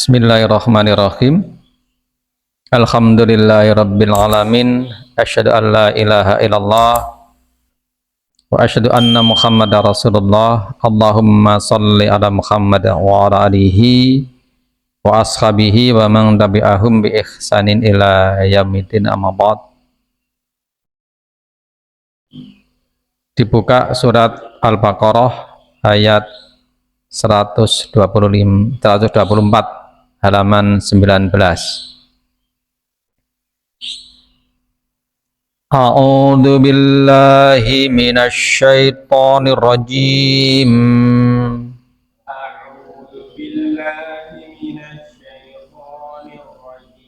Bismillahirrahmanirrahim. Alhamdulillahirabbil alamin. Asyhadu an la ilaha illallah wa asyhadu anna Muhammadar Rasulullah. Allahumma shalli ala Muhammad wa ala alihi wa ashabihi wa man tabi'ahum bi ihsanin ila yaumil amma ba'd. Dibuka surat Al-Baqarah ayat 124 halaman 19. A'udzu billahi minasy syaithanir rajim. A'udzu billahi minasy syaithanir rajim.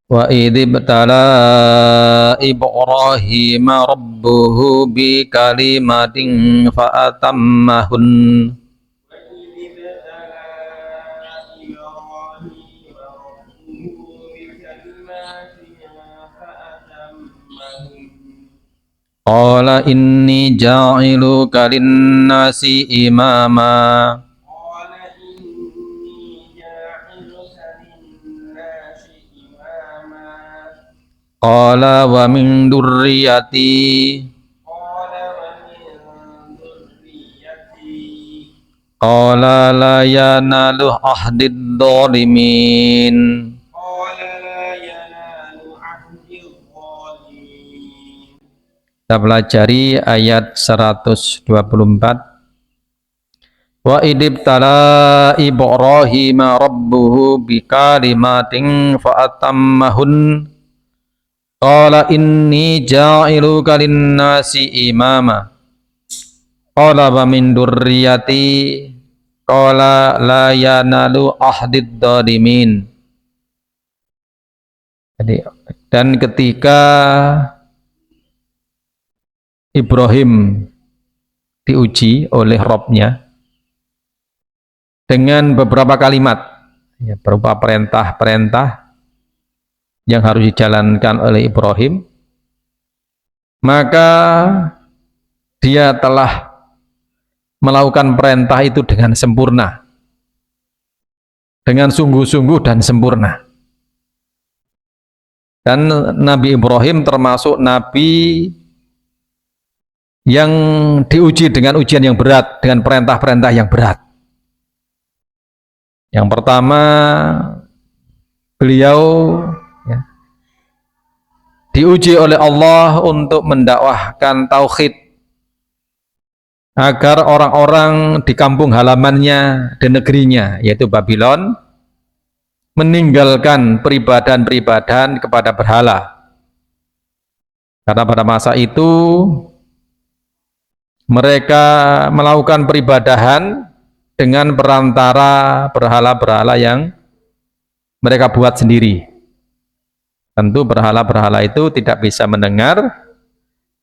Wa idzibtala Ibrahima rabbuhu bi kalimatin fa atammahun. Qala inni ja'iluka linnasi imama. Qala wa min dzurriyyati. Qala la yanalu ahdid dzalimin. Kita pelajari ayat 124. Wa idibtala Ibrahima rabbuhu bikalimatin fa'atammahun. Qala inni ja'iluka linnasi imama. Qala wa min dzurriyyati. Qala la yanalu ahdid dzalimin. Jadi, dan ketika Ibrahim diuji oleh Rabb-nya dengan beberapa kalimat, ya, berupa perintah-perintah yang harus dijalankan oleh Ibrahim, maka dia telah melakukan perintah itu dengan sempurna, dengan sungguh-sungguh dan sempurna. Dan Nabi Ibrahim termasuk Nabi yang diuji dengan ujian yang berat, dengan perintah-perintah yang berat. Yang pertama, beliau diuji oleh Allah untuk mendakwahkan tauhid agar orang-orang di kampung halamannya dan negerinya, yaitu Babylon, meninggalkan peribadahan-peribadahan kepada berhala. Karena pada masa itu mereka melakukan peribadahan dengan perantara berhala-berhala yang mereka buat sendiri. Tentu berhala-berhala itu tidak bisa mendengar,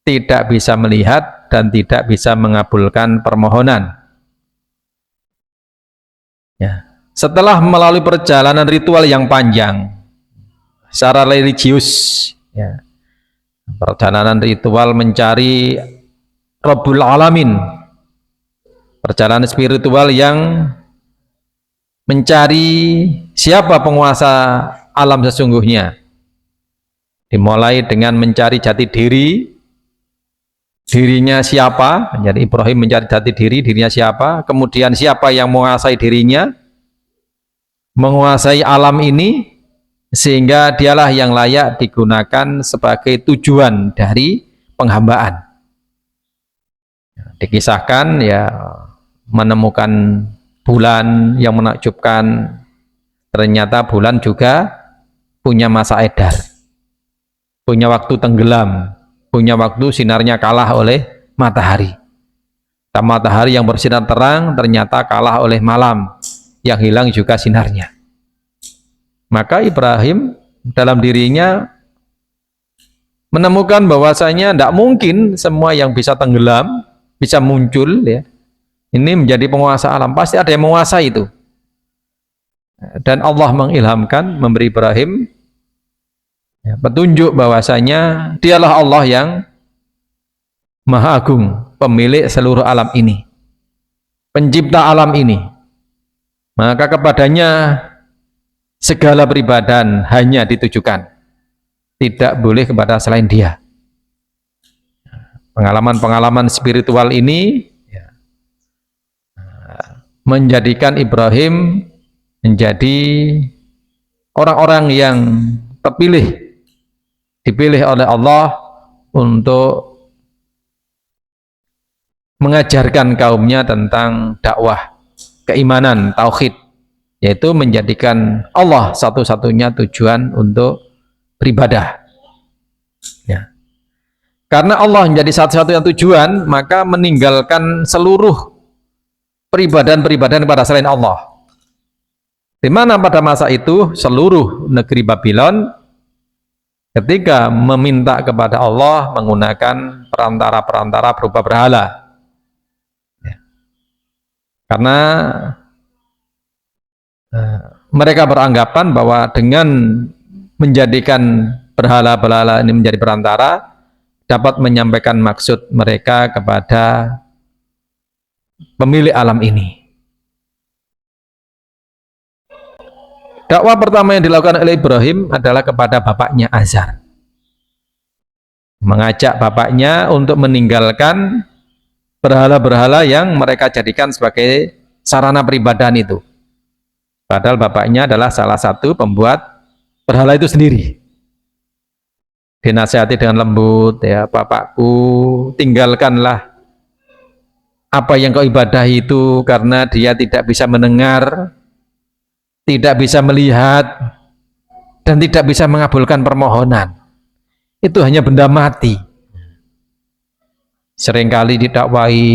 tidak bisa melihat, dan tidak bisa mengabulkan permohonan. Ya. Setelah melalui perjalanan ritual yang panjang secara religius, ya, perjalanan ritual mencari Rabbul Alamin, perjalanan spiritual yang mencari siapa penguasa alam sesungguhnya, dimulai dengan mencari jati diri, dirinya siapa. Jadi Ibrahim mencari jati diri, dirinya siapa, kemudian siapa yang menguasai dirinya, menguasai alam ini, sehingga dialah yang layak digunakan sebagai tujuan dari penghambaan. Dikisahkan, ya, menemukan bulan yang menakjubkan. Ternyata bulan juga punya masa edar, punya waktu tenggelam, punya waktu sinarnya kalah oleh matahari. Dan matahari yang bersinar terang ternyata kalah oleh malam yang hilang juga sinarnya. Maka Ibrahim dalam dirinya menemukan bahwasanya tidak mungkin semua yang bisa tenggelam bisa muncul, ya, ini menjadi penguasa alam. Pasti ada yang menguasai itu. Dan Allah mengilhamkan, memberi Ibrahim, ya, petunjuk bahwasanya dialah Allah yang Maha Agung, pemilik seluruh alam ini, pencipta alam ini. maka kepadanya segala peribadahan hanya ditujukan, tidak boleh kepada selain dia. Pengalaman-pengalaman spiritual ini menjadikan Ibrahim menjadi orang-orang yang terpilih, dipilih oleh Allah untuk mengajarkan kaumnya tentang dakwah keimanan, tauhid, yaitu menjadikan Allah satu-satunya tujuan untuk beribadah. Ya. Karena Allah menjadi satu-satunya tujuan, maka meninggalkan seluruh peribadahan-peribadahan kepada selain Allah. Di mana pada masa itu seluruh negeri Babylon ketika meminta kepada Allah menggunakan perantara-perantara berupa berhala. Ya. Karena mereka beranggapan bahwa dengan menjadikan berhala-berhala ini menjadi perantara dapat menyampaikan maksud mereka kepada pemilik alam ini. Dakwah pertama yang dilakukan oleh Ibrahim adalah kepada bapaknya Azar. Mengajak bapaknya untuk meninggalkan berhala-berhala yang mereka jadikan sebagai sarana peribadahan itu. Padahal bapaknya adalah salah satu pembuat berhala itu sendiri. Dinasihati dengan lembut, ya bapakku, tinggalkanlah apa yang kau ibadahi itu, karena dia tidak bisa mendengar, tidak bisa melihat, dan tidak bisa mengabulkan permohonan. Itu hanya benda mati. Seringkali didakwai,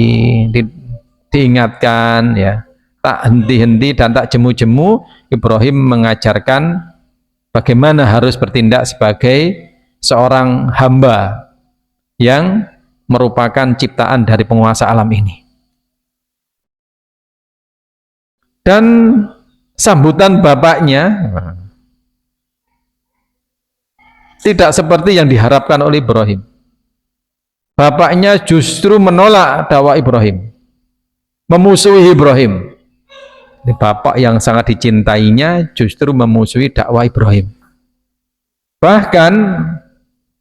diingatkan, ya, tak henti-henti dan tak jemu-jemu, Ibrahim mengajarkan bagaimana harus bertindak sebagai seorang hamba yang merupakan ciptaan dari penguasa alam ini. Dan sambutan bapaknya tidak seperti yang diharapkan oleh Ibrahim. Bapaknya justru menolak dakwah Ibrahim, memusuhi Ibrahim. Ini bapak yang sangat dicintainya justru memusuhi dakwah Ibrahim. Bahkan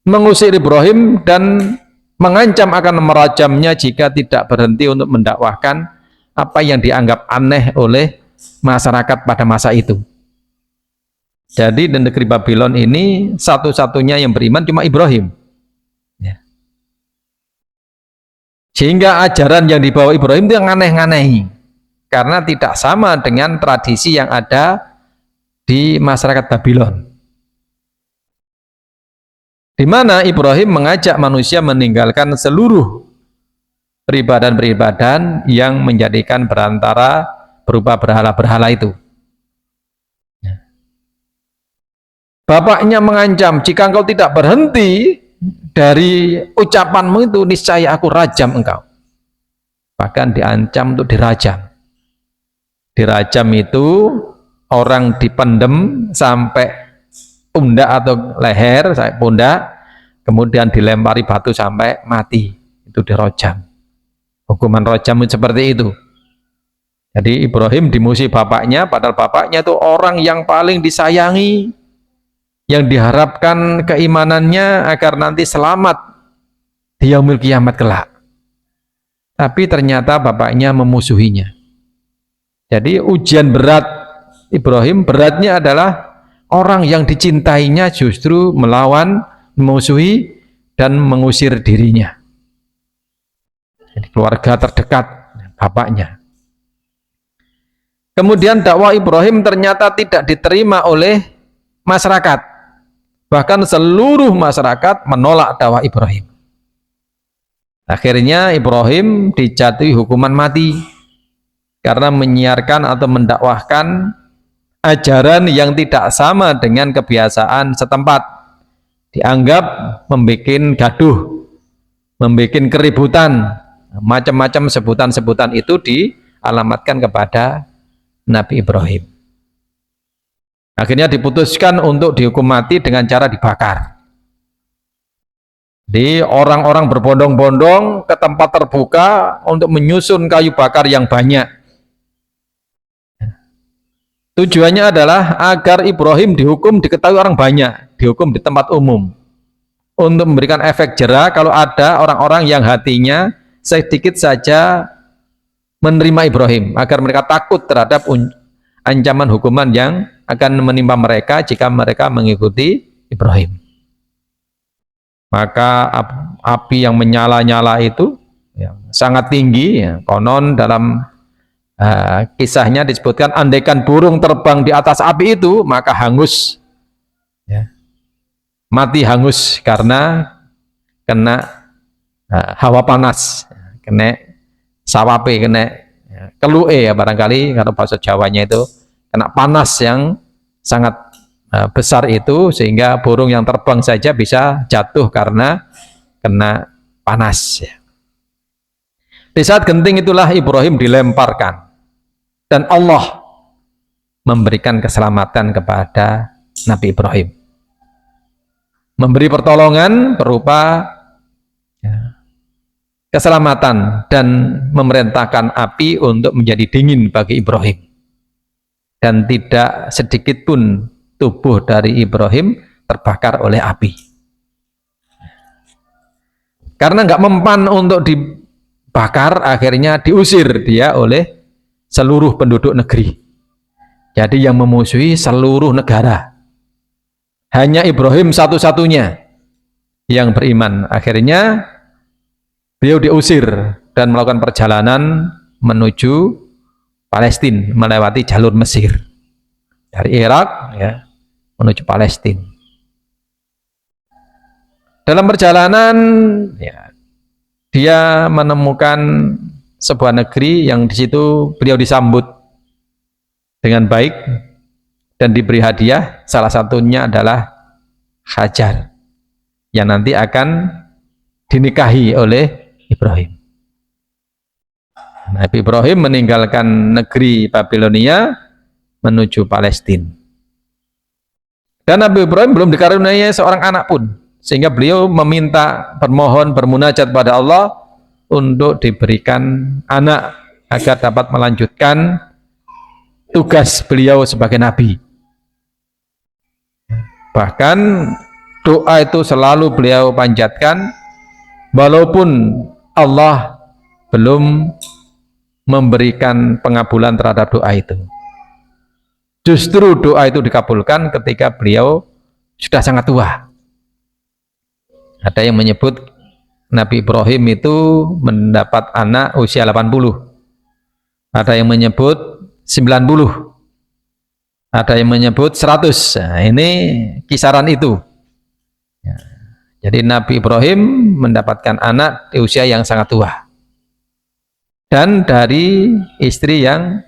mengusir Ibrahim dan mengancam akan merajamnya jika tidak berhenti untuk mendakwahkan apa yang dianggap aneh oleh masyarakat pada masa itu. Jadi di negeri Babylon ini satu-satunya yang beriman cuma Ibrahim. Ya. Sehingga ajaran yang dibawa Ibrahim itu yang aneh-aneh, karena tidak sama dengan tradisi yang ada di masyarakat Babylon, di mana Ibrahim mengajak manusia meninggalkan seluruh peribadahan-peribadahan yang menjadikan perantara berupa berhala-berhala itu. Bapaknya mengancam, jika engkau tidak berhenti dari ucapanmu itu, niscaya aku rajam engkau. Bahkan diancam untuk dirajam. Dirajam itu orang dipendem sampai pundak atau leher, sampai pundak, kemudian dilempari batu sampai mati. Itu dirajam. Hukuman rajam seperti itu. Jadi Ibrahim dimusuhi bapaknya, padahal bapaknya itu orang yang paling disayangi, yang diharapkan keimanannya agar nanti selamat di yaumil kiamat kelak. Tapi ternyata bapaknya memusuhinya. Jadi ujian berat Ibrahim, beratnya adalah orang yang dicintainya justru melawan, memusuhi, dan mengusir dirinya. Jadi keluarga terdekat bapaknya. Kemudian dakwah Ibrahim ternyata tidak diterima oleh masyarakat. Bahkan seluruh masyarakat menolak dakwah Ibrahim. Akhirnya Ibrahim dijatuhi hukuman mati karena menyiarkan atau mendakwahkan ajaran yang tidak sama dengan kebiasaan setempat. Dianggap membuat gaduh, membuat keributan, macam-macam sebutan-sebutan itu dialamatkan kepada Nabi Ibrahim. Akhirnya diputuskan untuk dihukum mati dengan cara dibakar. Di orang-orang berbondong-bondong ke tempat terbuka untuk menyusun kayu bakar yang banyak. Tujuannya adalah agar Ibrahim dihukum diketahui orang banyak, dihukum di tempat umum, untuk memberikan efek jera kalau ada orang-orang yang hatinya sedikit saja menerima Ibrahim, agar mereka takut terhadap ancaman hukuman yang akan menimpa mereka jika mereka mengikuti Ibrahim. Maka api yang menyala-nyala itu yang sangat tinggi, ya, konon dalam kisahnya disebutkan andaikan burung terbang di atas api itu maka hangus, ya, mati hangus karena kena hawa panas, kena sawape, kena kelue, ya, barangkali kalau bahasa Jawanya itu kena panas yang sangat besar itu, sehingga burung yang terbang saja bisa jatuh karena kena panas, ya. Di saat genting itulah Ibrahim dilemparkan dan Allah memberikan keselamatan kepada Nabi Ibrahim, memberi pertolongan berupa, ya, keselamatan dan memerintahkan api untuk menjadi dingin bagi Ibrahim, dan tidak sedikit pun tubuh dari Ibrahim terbakar oleh api, karena nggak mempan untuk dibakar. Akhirnya diusir dia oleh seluruh penduduk negeri, jadi yang memusuhi seluruh negara, hanya Ibrahim satu-satunya yang beriman. Akhirnya beliau diusir dan melakukan perjalanan menuju Palestina melewati jalur Mesir dari Irak, ya, menuju Palestina. Dalam perjalanan, ya, dia menemukan sebuah negeri yang di situ beliau disambut dengan baik dan diberi hadiah. Salah satunya adalah Hajar yang nanti akan dinikahi oleh Ibrahim. Nabi Ibrahim meninggalkan negeri Babilonia menuju Palestina. Dan Nabi Ibrahim belum dikaruniai seorang anak pun, sehingga beliau meminta, bermohon, bermunajat pada Allah untuk diberikan anak agar dapat melanjutkan tugas beliau sebagai nabi. Bahkan doa itu selalu beliau panjatkan walaupun Allah belum memberikan pengabulan terhadap doa itu. Justru doa itu dikabulkan ketika beliau sudah sangat tua. Ada yang menyebut Nabi Ibrahim itu mendapat anak usia 80. Ada yang menyebut 90. Ada yang menyebut 100. Nah, ini kisaran itu. Ya. Jadi Nabi Ibrahim mendapatkan anak di usia yang sangat tua. Dan dari istri yang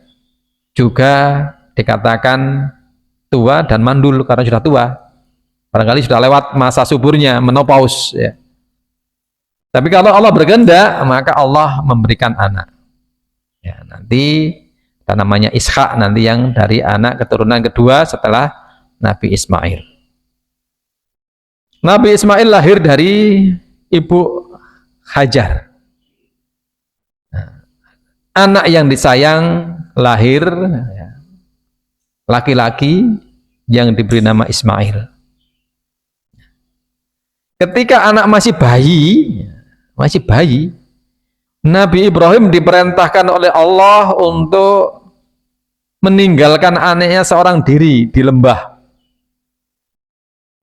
juga dikatakan tua dan mandul karena sudah tua. Barangkali sudah lewat masa suburnya, menopause, ya. Tapi kalau Allah berkehendak, maka Allah memberikan anak. Ya, nanti namanya Ishak, nanti yang dari anak keturunan kedua setelah Nabi Ismail. Nabi Ismail lahir dari ibu Hajar. Nah, anak yang disayang lahir, ya, laki-laki yang diberi nama Ismail. Ketika anak masih bayi, Nabi Ibrahim diperintahkan oleh Allah untuk meninggalkan anaknya seorang diri di lembah,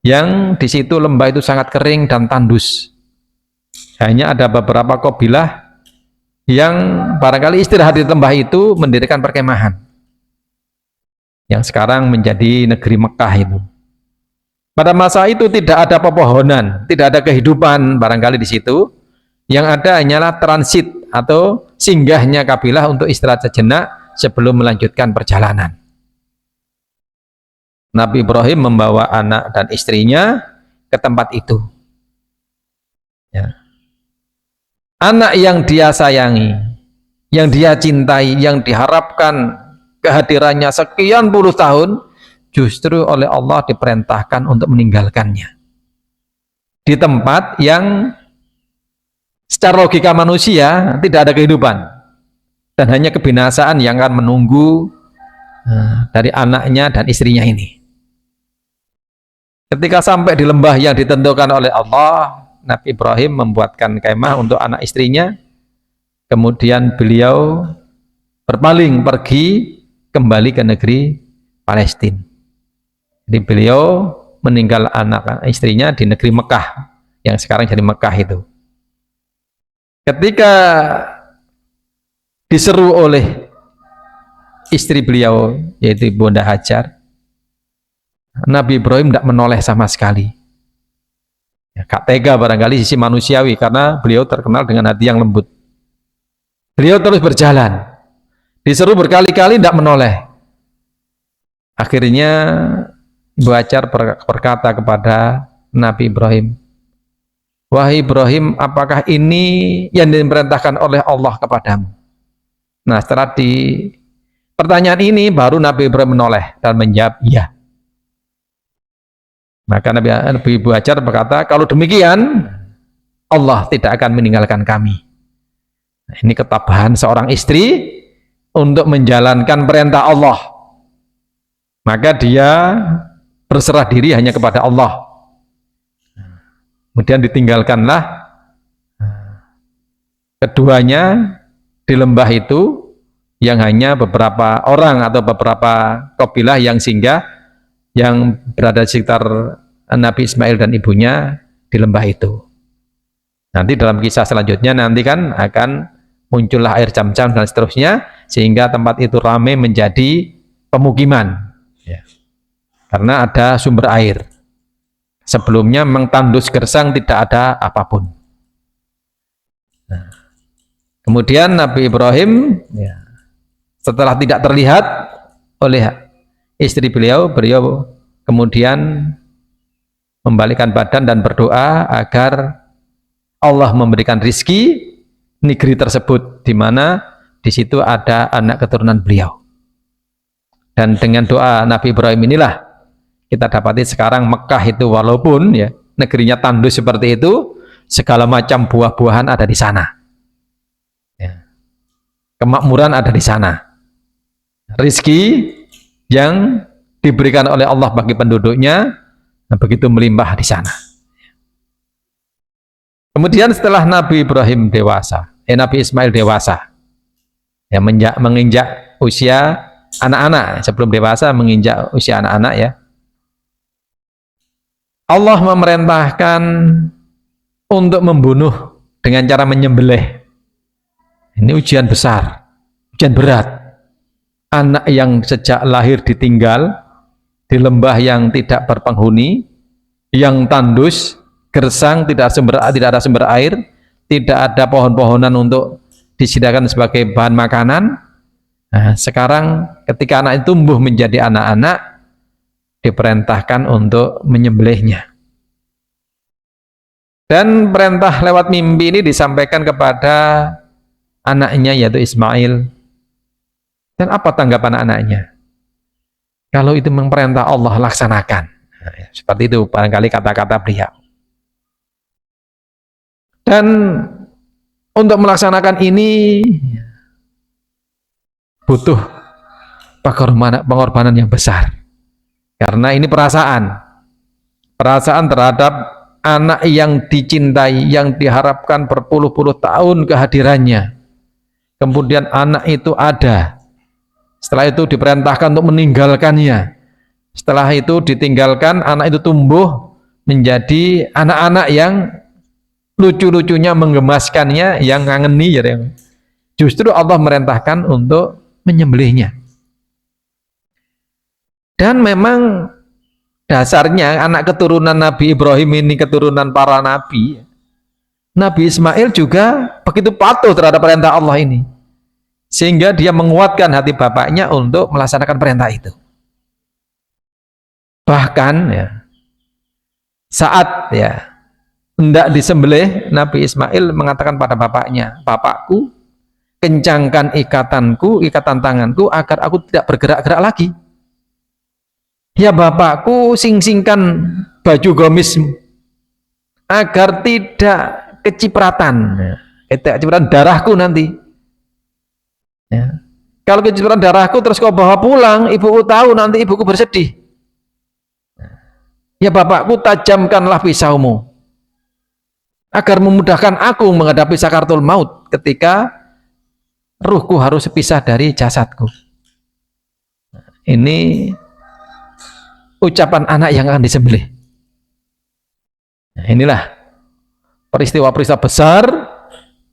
yang di situ lembah itu sangat kering dan tandus. Hanya ada beberapa kabilah yang barangkali istirahat di lembah itu mendirikan perkemahan, yang sekarang menjadi negeri Mekah itu. Pada masa itu tidak ada pepohonan, tidak ada kehidupan barangkali di situ. Yang ada hanyalah transit atau singgahnya kabilah untuk istirahat sejenak sebelum melanjutkan perjalanan. Nabi Ibrahim membawa anak dan istrinya ke tempat itu. Ya. Anak yang dia sayangi, yang dia cintai, yang diharapkan kehadirannya sekian puluh tahun, justru oleh Allah diperintahkan untuk meninggalkannya di tempat yang secara logika manusia tidak ada kehidupan dan hanya kebinasaan yang akan menunggu dari anaknya dan istrinya ini. Ketika sampai di lembah yang ditentukan oleh Allah, Nabi Ibrahim membuatkan kemah untuk anak istrinya, kemudian beliau berpaling pergi kembali ke negeri Palestina. Jadi beliau meninggal anak istrinya di negeri Mekah, yang sekarang jadi Mekah itu. Ketika diseru oleh istri beliau, yaitu Bunda Hajar, Nabi Ibrahim tidak menoleh sama sekali. Ya, gak tega barangkali sisi manusiawi, karena beliau terkenal dengan hati yang lembut. Beliau terus berjalan, diseru berkali-kali tidak menoleh. Akhirnya Ibu Hajar berkata kepada Nabi Ibrahim, "Wahai Ibrahim, apakah ini yang diperintahkan oleh Allah kepadamu?" Nah, setelah di pertanyaan ini baru Nabi Ibrahim menoleh dan menjawab iya. Maka Nabi Ibu Hajar berkata, kalau demikian Allah tidak akan meninggalkan kami. Nah, ini ketabahan seorang istri untuk menjalankan perintah Allah. Maka dia berserah diri hanya kepada Allah. Kemudian ditinggalkanlah keduanya di lembah itu, yang hanya beberapa orang atau beberapa kabilah yang singgah, yang berada di sekitar Nabi Ismail dan ibunya di lembah itu. Nanti dalam kisah selanjutnya nanti kan akan muncullah air Zam-Zam dan seterusnya, sehingga tempat itu ramai menjadi pemukiman, ya. Karena ada sumber air. Sebelumnya memang tandus gersang, tidak ada apapun. Nah, kemudian Nabi Ibrahim, ya, setelah tidak terlihat oleh istri beliau kemudian membalikkan badan dan berdoa agar Allah memberikan rizki negeri tersebut, di mana di situ ada anak keturunan beliau. Dan dengan doa Nabi Ibrahim inilah kita dapati sekarang Mekah itu, walaupun ya negerinya tandus seperti itu, segala macam buah-buahan ada di sana, ya. Kemakmuran ada di sana, rizki yang diberikan oleh Allah bagi penduduknya begitu melimpah di sana. Kemudian setelah Nabi Ibrahim dewasa, Nabi Ismail dewasa, ya, menginjak usia anak-anak, sebelum dewasa menginjak usia anak-anak, ya, Allah memerintahkan untuk membunuh dengan cara menyembelih. Ini ujian besar, ujian berat. Anak yang sejak lahir ditinggal di lembah yang tidak berpenghuni, yang tandus, gersang, tidak ada sumber air, tidak ada pohon-pohonan untuk disediakan sebagai bahan makanan. Nah, sekarang ketika anak itu tumbuh menjadi anak-anak, diperintahkan untuk menyembelihnya. Dan perintah lewat mimpi ini disampaikan kepada anaknya, yaitu Ismail. Dan apa tanggapan anaknya? Kalau itu memang perintah Allah, laksanakan. Nah, ya, seperti itu barangkali kata-kata beliau. Dan untuk melaksanakan ini butuh pengorbanan yang besar. Karena ini perasaan terhadap anak yang dicintai, yang diharapkan berpuluh-puluh tahun kehadirannya. Kemudian anak itu ada, setelah itu diperintahkan untuk meninggalkannya. Setelah itu ditinggalkan, anak itu tumbuh menjadi anak-anak yang lucu-lucunya menggemaskannya, yang ngangeni, ya. Justru Allah merintahkan untuk menyembelihnya. Dan memang dasarnya anak keturunan Nabi Ibrahim ini keturunan para nabi. Nabi Ismail juga begitu patuh terhadap perintah Allah ini, sehingga dia menguatkan hati bapaknya untuk melaksanakan perintah itu. Bahkan, ya, saat, ya, hendak disembelih, Nabi Ismail mengatakan pada bapaknya, "Bapakku, kencangkan ikatan tanganku agar aku tidak bergerak-gerak lagi. Ya bapakku, sing-singkan baju gomismu agar tidak kecipratan darahku nanti." Ya. Kalau kecucuran darahku terus kau bawa pulang, ibuku tahu, nanti ibuku bersedih. Ya bapakku, tajamkanlah pisaumu agar memudahkan aku menghadapi sakaratul maut ketika ruhku harus pisah dari jasadku. Ini ucapan anak yang akan disembelih. Nah, inilah peristiwa-peristiwa besar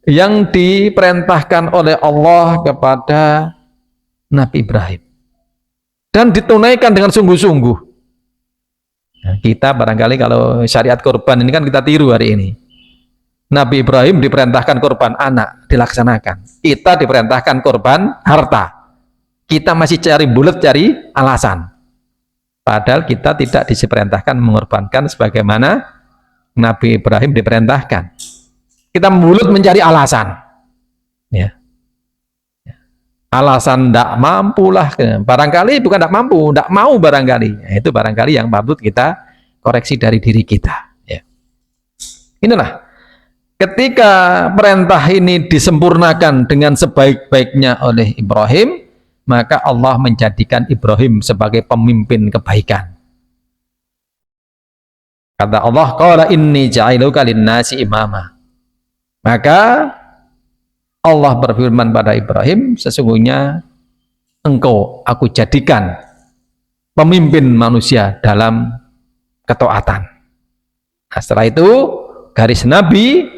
yang diperintahkan oleh Allah kepada Nabi Ibrahim dan ditunaikan dengan sungguh-sungguh. Nah, kita barangkali kalau syariat korban ini kan kita tiru hari ini. Nabi Ibrahim diperintahkan korban anak, dilaksanakan. Kita diperintahkan korban harta. Kita masih cari bulat, cari alasan. Padahal kita tidak diperintahkan mengorbankan sebagaimana Nabi Ibrahim diperintahkan. Kita membulut mencari alasan. Ya. Alasan tidak mampulah. Barangkali bukan tidak mampu, tidak mau barangkali. Itu barangkali yang patut kita koreksi dari diri kita. Ya. Inilah. Ketika perintah ini disempurnakan dengan sebaik-baiknya oleh Ibrahim, maka Allah menjadikan Ibrahim sebagai pemimpin kebaikan. Kata Allah, qala inni ja'iluka lin-nasi imama. Maka Allah berfirman pada Ibrahim, sesungguhnya engkau aku jadikan pemimpin manusia dalam ketaatan. Nah, setelah itu garis Nabi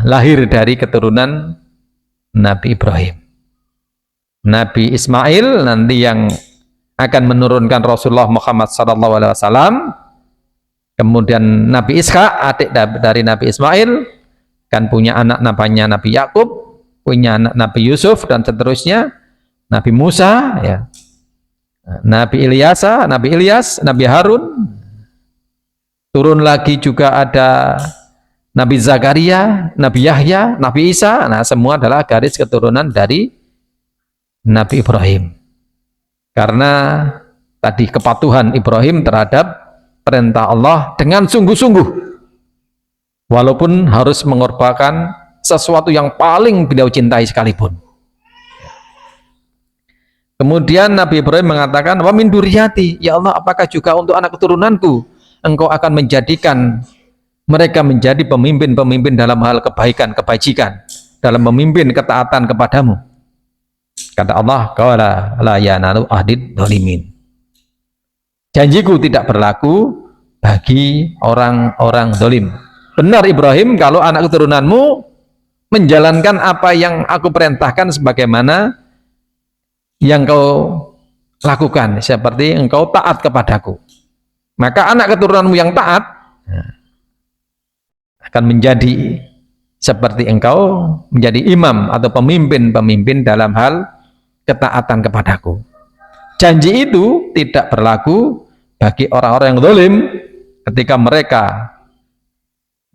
lahir dari keturunan Nabi Ibrahim. Nabi Ismail nanti yang akan menurunkan Rasulullah Muhammad SAW. Kemudian Nabi Ishak, adik dari Nabi Ismail, kan punya anak namanya Nabi Yakub, punya anak Nabi Yusuf, dan seterusnya. Nabi Musa, ya, Nabi Ilyas, Nabi Harun. Turun lagi juga ada Nabi Zakaria, Nabi Yahya, Nabi Isa. Nah, semua adalah garis keturunan dari Nabi Ibrahim. Karena tadi kepatuhan Ibrahim terhadap perintah Allah dengan sungguh-sungguh. Walaupun harus mengorbankan sesuatu yang paling beliau cintai sekalipun. Kemudian Nabi Ibrahim mengatakan, wa min duriyati, ya Allah, apakah juga untuk anak keturunanku engkau akan menjadikan mereka menjadi pemimpin-pemimpin dalam hal kebaikan, kebajikan, dalam memimpin ketaatan kepadamu. Kata Allah, qala la yanalu ahdid dzalimin. Janjiku tidak berlaku bagi orang-orang zalim. Benar Ibrahim, kalau anak keturunanmu menjalankan apa yang aku perintahkan sebagaimana yang kau lakukan, seperti engkau taat kepadaku, maka anak keturunanmu yang taat akan menjadi seperti engkau menjadi imam atau pemimpin-pemimpin dalam hal ketaatan kepadaku. Janji itu tidak berlaku bagi orang-orang yang zalim ketika mereka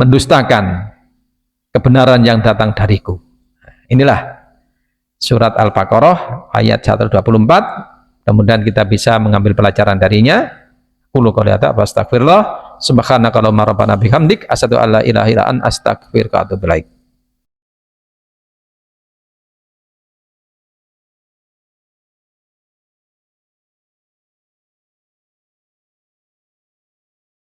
mendustakan kebenaran yang datang dariku. Inilah surat Al-Baqarah ayat 124. Kemudian kita bisa mengambil pelajaran darinya. Qul qouli astaghfirullah subhanakallahumma rabbana bihamdik asyhadu an la ilaha illa anta astaghfiruka wa atubu ilaik.